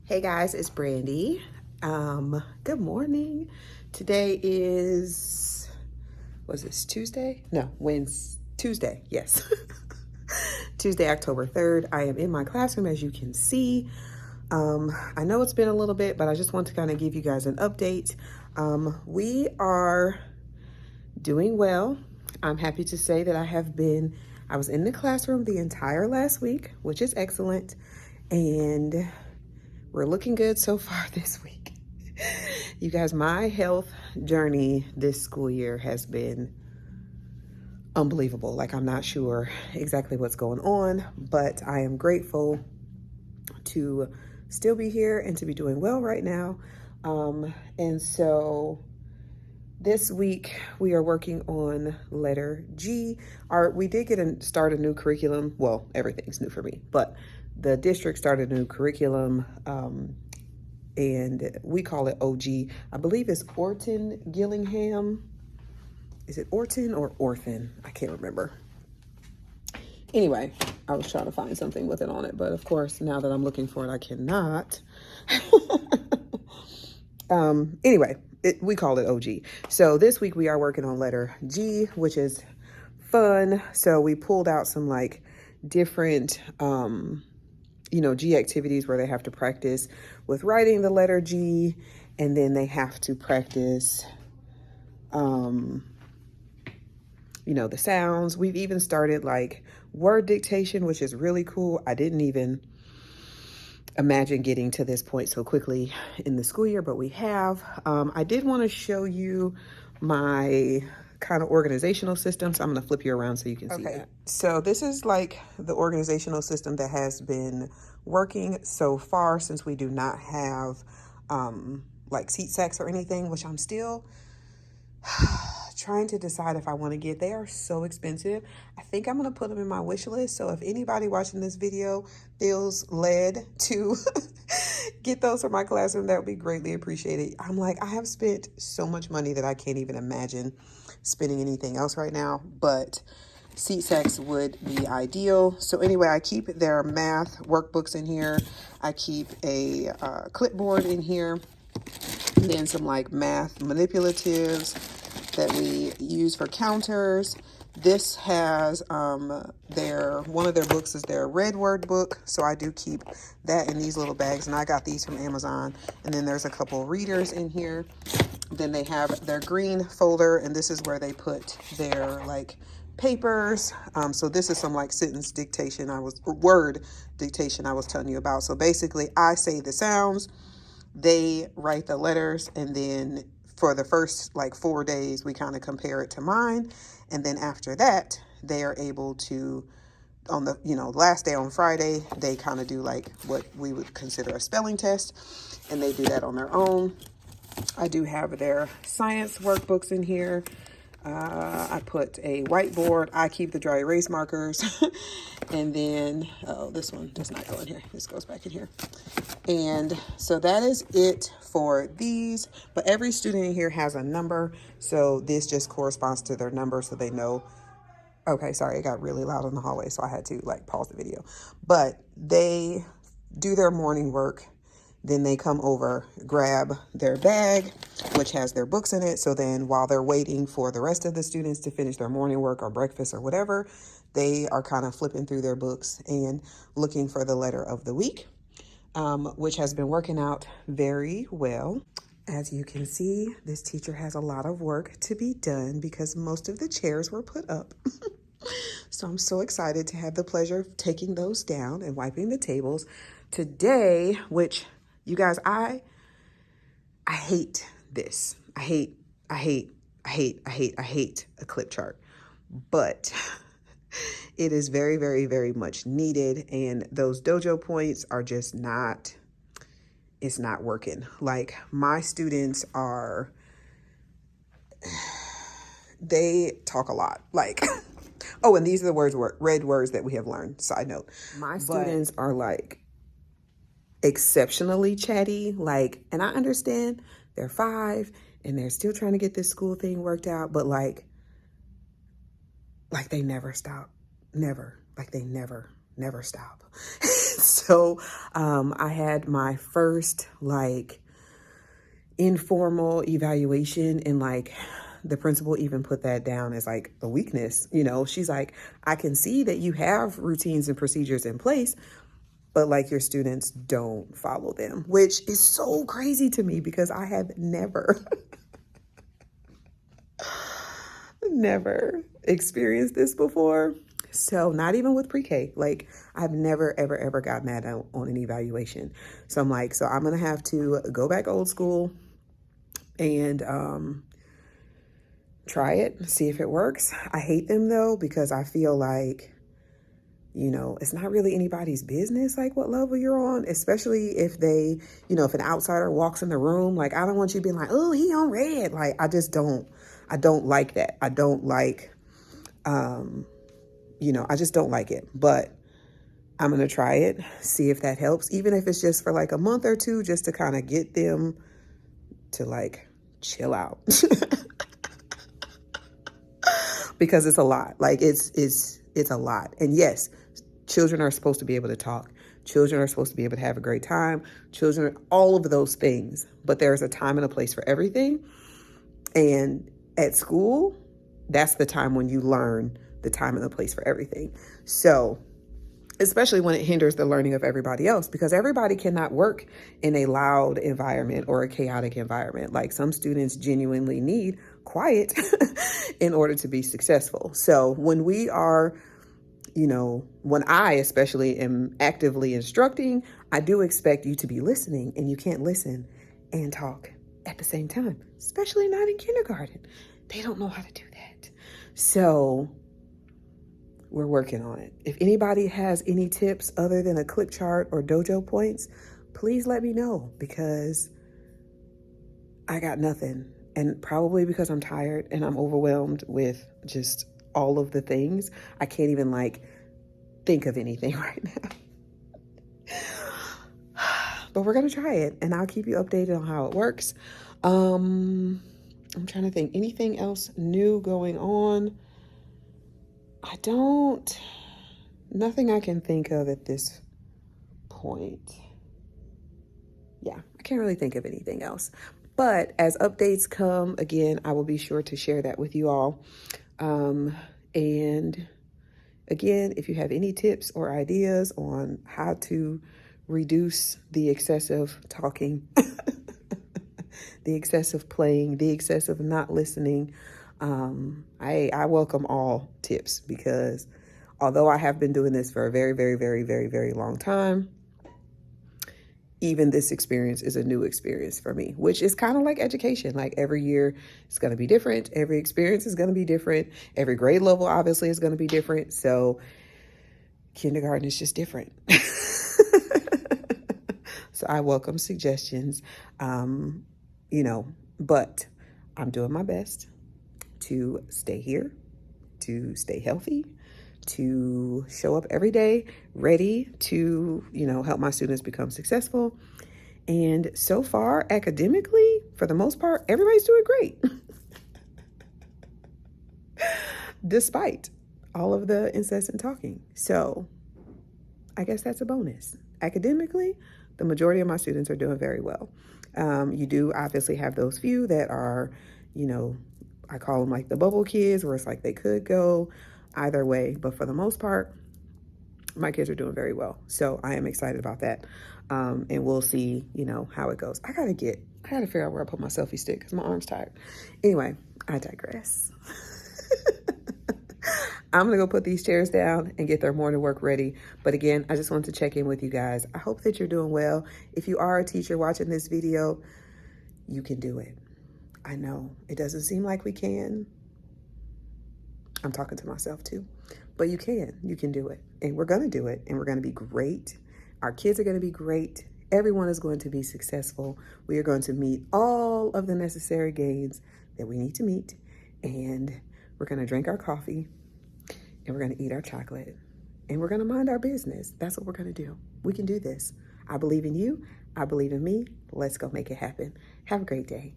Hey guys, it's Brandy. Good morning. Today is, was this Tuesday? No, Wednesday, Tuesday, yes. Tuesday, October 3rd. I am in my classroom, as you can see. I know it's been a little bit, but I just want to kind of give you guys an update. We are doing well. I'm happy to say that I was in the classroom the entire last week, which is excellent. And we're looking good so far this week. You guys, my health journey this school year has been unbelievable. Like, I'm not sure exactly what's going on, but I am grateful to still be here and to be doing well right now. And so this week we are working on letter G. We did start a new curriculum. Well, everything's new for me, but the district started a new curriculum, and we call it OG. I believe it's Orton Gillingham. Is it Orton or Orphan? I can't remember. Anyway, I was trying to find something with it on it, but of course, now that I'm looking for it, I cannot. Anyway, we call it OG. So this week we are working on letter G, which is fun. So we pulled out some like different, G activities where they have to practice with writing the letter G, and then they have to practice, the sounds. We've even started like word dictation, which is really cool. I didn't even imagine getting to this point so quickly in the school year, but we have. I did want to show you my kind of organizational system, so I'm going to flip you around so you can see that. So this is like the organizational system that has been working so far, since we do not have like seat sacks or anything, which I'm still trying to decide if I want to get. They are so expensive. I think I'm going to put them in my wish list. So if anybody watching this video feels led to get those for my classroom, that would be greatly appreciated. I'm like, I have spent so much money that I can't even imagine spending anything else right now, but seat sacks would be ideal. So anyway, I keep their math workbooks in here. I keep a clipboard in here, and then some like math manipulatives that we use for counters. This has one of their books is their red word book, so I do keep that in these little bags, and I got these from Amazon. And then there's a couple readers in here. Then they have their green folder, and this is where they put their like papers. So this is some like sentence dictation word dictation I was telling you about. So basically I say the sounds, they write the letters, and then for the first like 4 days we kind of compare it to mine, and then after that they are able to, on the last day on Friday, they kind of do like what we would consider a spelling test, and they do that on their own. I do have their science workbooks in here. I put a whiteboard. I keep the dry erase markers. And then, this one does not go in here. This goes back in here. And so that is it for these. But every student in here has a number. So this just corresponds to their number, so they know. Okay, sorry, it got really loud in the hallway, so I had to like pause the video. But they do their morning work. Then they come over, grab their bag, which has their books in it. So then while they're waiting for the rest of the students to finish their morning work or breakfast or whatever, they are kind of flipping through their books and looking for the letter of the week, which has been working out very well. As you can see, this teacher has a lot of work to be done because most of the chairs were put up. So I'm so excited to have the pleasure of taking those down and wiping the tables today, which, you guys, I hate this. I hate a clip chart, but it is very, very, very much needed. And those dojo points are just it's not working. Like, my students they talk a lot. Like, oh, and these are the red words that we have learned. Side note. My students are like exceptionally chatty, like, and I understand they're 5 and they're still trying to get this school thing worked out, but like they never stop. Never. Like, they never never stop. So I had my first like informal evaluation, and like the principal even put that down as like a weakness. You know, she's like, I can see that you have routines and procedures in place, but like your students don't follow them, which is so crazy to me because I have never, never experienced this before. So not even with pre-K, like I've never, ever, ever gotten that on an evaluation. So I'm like, so I'm going to have to go back old school and try it, see if it works. I hate them though, because I feel like, you know, it's not really anybody's business, like what level you're on, especially if they, you know, if an outsider walks in the room, like I don't want you being like, oh, he on red. Like, I don't like that. I don't like, you know, I just don't like it, but I'm going to try it, see if that helps, even if it's just for like a month or two, just to kind of get them to like chill out. Because it's a lot. Like it's a lot. And yes, children are supposed to be able to talk. Children are supposed to be able to have a great time. Children, all of those things. But there's a time and a place for everything. And at school, that's the time when you learn the time and the place for everything. So, especially when it hinders the learning of everybody else, because everybody cannot work in a loud environment or a chaotic environment. Like some students genuinely need quiet in order to be successful. So when we are, you know, when I especially am actively instructing, I do expect you to be listening, and you can't listen and talk at the same time, especially not in kindergarten. They don't know how to do that. So we're working on it. If anybody has any tips other than a clip chart or dojo points, please let me know, because I got nothing. And probably because I'm tired and I'm overwhelmed with just all of the things, I can't even like think of anything right now. But we're going to try it, and I'll keep you updated on how it works. I'm trying to think anything else new going on. Nothing I can think of at this point. Yeah, I can't really think of anything else. But as updates come, again, I will be sure to share that with you all. And again, if you have any tips or ideas on how to reduce the excessive talking, the excessive playing, the excessive not listening, I welcome all tips, because although I have been doing this for a very, very, very, very, very long time, even this experience is a new experience for me, which is kind of like education. Like every year it's going to be different. Every experience is going to be different. Every grade level obviously is going to be different. So kindergarten is just different. So I welcome suggestions, you know, but I'm doing my best to stay here, to stay healthy, to show up every day ready to, you know, help my students become successful. And so far, academically, for the most part, everybody's doing great. Despite all of the incessant talking. So I guess that's a bonus. Academically, the majority of my students are doing very well. You do obviously have those few that are, you know, I call them like the bubble kids, where it's like they could go either way. But for the most part, my kids are doing very well. So I am excited about that. And we'll see, you know, how it goes. I gotta figure out where I put my selfie stick because my arm's tired. Anyway, I digress. I'm gonna go put these chairs down and get their morning work ready. But again, I just wanted to check in with you guys. I hope that you're doing well. If you are a teacher watching this video, you can do it. I know it doesn't seem like we can. I'm talking to myself too, but you can do it, and we're going to do it, and we're going to be great. Our kids are going to be great. Everyone is going to be successful. We are going to meet all of the necessary gains that we need to meet, and we're going to drink our coffee, and we're going to eat our chocolate, and we're going to mind our business. That's what we're going to do. We can do this. I believe in you. I believe in me. Let's go make it happen. Have a great day.